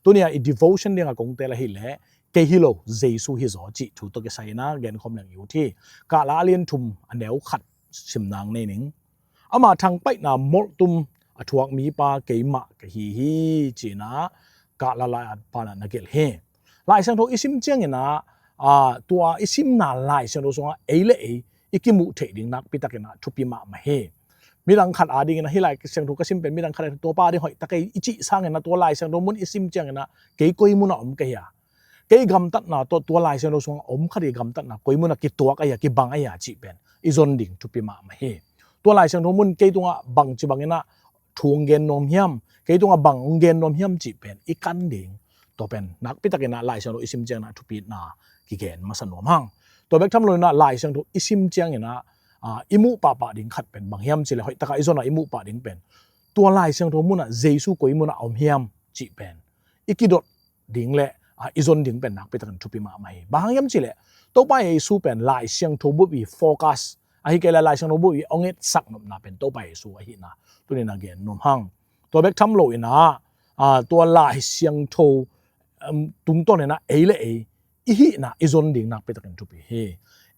ตัวเนี่ย devotion เนี่ยกงเตละหิเลยเกฮิโลเจซูฮิโซจิถูตัวเกษยนะเกนคอมหลังอยู่ที่กาลาเลียนทุมอันเดียวขัดชิมนางในหนิงอามาทางไปนะมดตุมอทวกมีปาเกยมะกะฮีจีนะกาลาลายปานะนักเกลเฮลายสังโทอิซิมเจียงนะตัวอิซิมนาลายสังโทสงเอเลอิกิมุเทดิงนักปิตาเกนะทุปิมะมาเฮมีรังขัดอาดิงนะให้ลายสังโทก็ซิมเป็นมีรังขัดตัวป้าได้หอยตะเกยอิจิสร้างนะตัวลายสังโทมุนอิซิมเจียงนะเกยกุยมุนอมเกยเกยกำตัดนะตัวลายสังโทสงอมขัดกำตัดนะกุยมุนกิตัวกายกิบังอายาจิเป็นอิซอนดิงทุปิมะมาเฮตัวลายสังโทมุนเกยตัวบังจิบังนะทวงเกนนมเฮียมเกยตัวบังเกนนมเฮียมจิเป็นอีกันดิงตัวเป็นนักปิตาเกนะลายสังโทอิซิมเจียงนะทุปินากิเกนมาสนวมหังตัวเบกทำเลยนะลายสังโทอิซิมเจียงนะอิมุปะปะดิงขัดเป็นบางเฮียมจิเลยตะกะอิซอนะอิมุปะดิงเป็นตัวลายสังโทมุนะเจซูกุยมุนะอมเฮียมจิเป็นอีกิดดดิงเละอิซอนดิงเป็นนักปิตากันทุปิมาไม่บางเฮียมจิเลยตัวไปเอซูเป็นลายสังโทบุบีโฟกัสไอ้เกลลายสังโทบุบีองเอ็ดสักนมนาเป็นตัวไปเอซูไอ้หินะตัวนี้นะเกนนมหังตัวเบกทำเลยนะตัวลายสังโทตุงต้นเนี่ยนะเอเลอีหินะอิซอนดิงนักปิตากันทุปิเฮ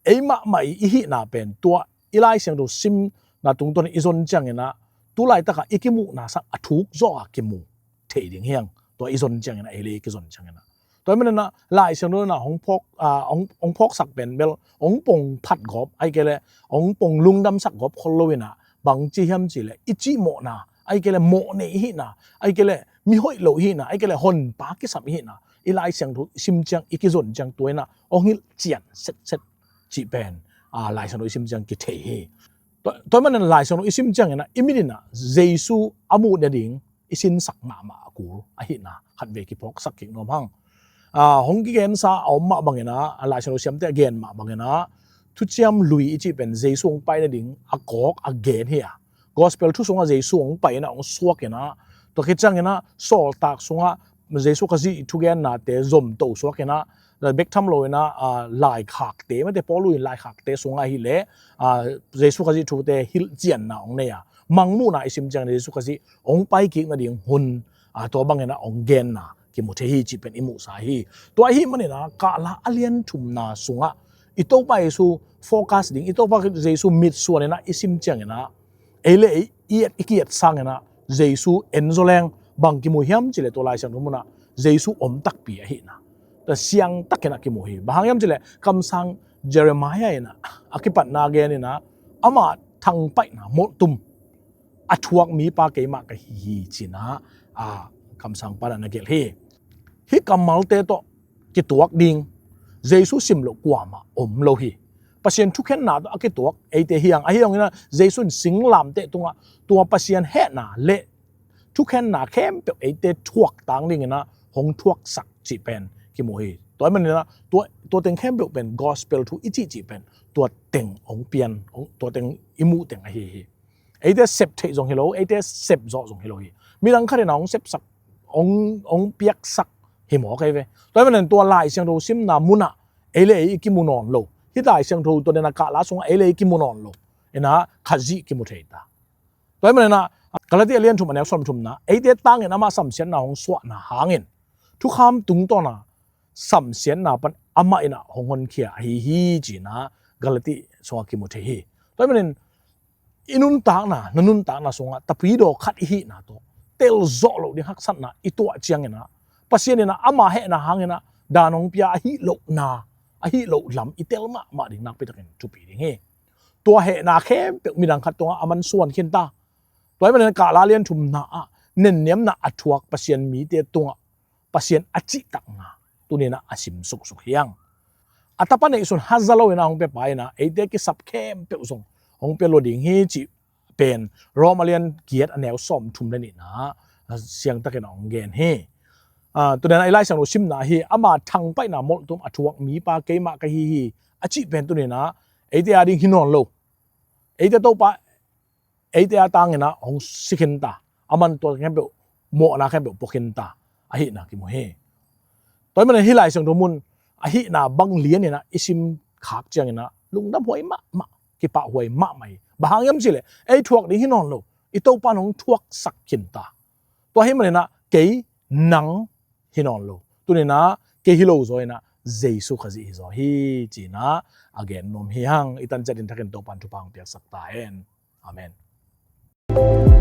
ไอ้มาไม่อีหินะเป็นตัวอีไลเสียงดูซิมนะตรงตัวนี้อิซอนจังนะตัวไล่ตะกะอีกิมุนะสักอทุกจ่อกิมุเทดิงเฮียงตัวอิซอนจังนะเอเลกิซอนจังนะตัวมันนะไล่เสียงดูนะองพกสักเป็นเบลองปงผัดกบไอ้เกลองปงลุงดำสักกบคนละเวนะบางจีเฮียมจีเลยอิจิโมนะไอ้เกลโมเนหินะไอ้เกลมีห้อยโลหินะไอ้เกลหอนปากิสับหินะอีไลเสียงดูซิมจังอีกิซอนจังตัวนะองหิเจียนเซ็ตจีเป็นลายสังโดอิซิมจังกิเทตัวมันนั้นลายสังโดอิซิมจังนะอิมิดินะเจซูอามูเดดิงอิสินสักมากูอหินะขัดเวกิพกสักกินนมหังหงกิเกนซาเอามาบังเนะลายสังโดเสียมแต่เกนมาบังเนะทุเจียมลุยอิจิเป็นเจซูงไปเดดิงอากอกอเกนเฮียกอสเปลทุสงเจซูงไปนะองสวกนะตัวคิดจังนะโซลตากสงเจซูกะซีทุเกนนะเตซอมโตสวกนะเบกทำเลยนะลายขากเตะไม่ได้พอลุยลายขากเตะสงไอฮิเล่เจสุกะจิทูเตฮิลเจียนนะองเนี่ยมังมูนะอิสิมจังเจสุกะจิองไปกิกนะดิ่งหุนตัวบางนะองเกนนะกิมุเทฮิจิเป็นอิมุสาฮีตัวฮิมันเนี่ยนะกะลาอเลียนทุมนาสุงะอิโตไปสุโฟกัสดิ่งอิโตไปเจสุมิดส่วนนะอิสิมจังนะเอเลอีเอ็ดอีเกียดสังนะเจสุเอ็นโซแรงบางกิมุเฮียมจิเลตัวลายสังทุมนะเจสุอมตักปีฮินะแต่เสียงตักเกนักกิโมฮีบางอย่างจิเลคำสั่งเยเรมียานะอากิปัตนาเกนี่นะอามาทางไปนะมดตุมอัทวกมีปาเกมากะฮีจินะคำสั่งปานาเกลฮีกำมัลเตโตกิตัวดิงเจสุสิมโลกว่ามาอมโลฮีปัสเซียนทุกแห่งนาตัวอากิตัวไอเตฮียงไอเฮียงนี่นะเจสุสิงลามเตตัวปัสเซียนแห่นาเละทุกแห่งนาเข้มเปไอเตทวกต่างดิงนะหงทวกสักจิเป็นกิโมฮีตัวมันเนี่ยนะตัวเต็งแค่เป็น gospel ทุกอิจิเป็นตัวเต็งองเปียนตัวเต็งอิมูเต็งไอเฮไอเดเซปเทจงเฮโลไอเดเซปจอจงเฮโลมีรังคาเดนองเซปสักองเปียกสักเฮหมอใครเว้ตัวมันเนี่ยตัวลายเสียงโทซิมนามุนะเอเลกิมูนอนโลที่ลายเสียงโทตัวเดนากาลาสงเอเลกิมูนอนโลเอ็นะขัดจิกิมูเทตาตัวมันเนี่ยนะกาลาที่เลียนทุกมันเนี่ยสมทุมนะไอเดตั้งเนี่ยนะมาสัมเสียนนาของสวนะหางเงินทุกคำตุงตัวนะสัมเสียนนาปันอามาอินะหงคนเขียฮีจีนะกาลติสงกิมุเทฮีตัวมันอินุนตากนะนุนตากนะสงตะปีโดขัดฮีนะตัวเตลโซโลดิฮักสันนะอิตัวเจียงนะปัสเซียนนะอามาเฮนะหางนะดานองพิอาฮีโลนาฮีโลลำอิเตลมาดินักไปตะกันทุปีดิเฮตัวเฮนะเข้มมีดังขัดตัวอามันส่วนเขียนตาตัวมันกาลาเลียนทุมนาเน้นเนียมนะอัทวกปัสเซียนมีเตตัวปัสเซียนอจิตักนะตัวนี้นะอาศิมสุกเฮียงอัตปันในส่วนฮัซาโลนะของเปไปนะไอเด็กที่สับเข้มเปส่งของเปโลดิ่งฮีจิเป็นรอมาเลียนเกียรติอันแนวซ้อมทุมได้นี่นะเสียงตะเกนองเกนเฮตัวนั้นไอไลสังโรซิมนะฮีอามาทางไปนะมดตุมอัทวกมีปาเกมากะฮีอาจิเป็นตัวนี้นะไอเดียดิ่งฮินอนโลไอเดียโตปะไอเดียตังนะของสิกินตาอามันตัวแค่เปโมนะแค่เปปกินตาอาฮินะกิโมเฮตอนมันฮิไลสังโรมุนอาฮินะบังเลียนเนี่ยนะอิซิมขากเจียงนะลุงน้ำหวยมะกิปะหวยมะไม่บางอย่างสิเลยไอทวกดิ่งฮินอนโลอิโตปะน้องทวกสักกินตาตัวให้มันเนี่ยนะเกยหนัง hinon lo tunina ke hilo zoina jesu khazi zo hi china again nom hi hang itan chatin thakin to pan thu pang pek sakta en amen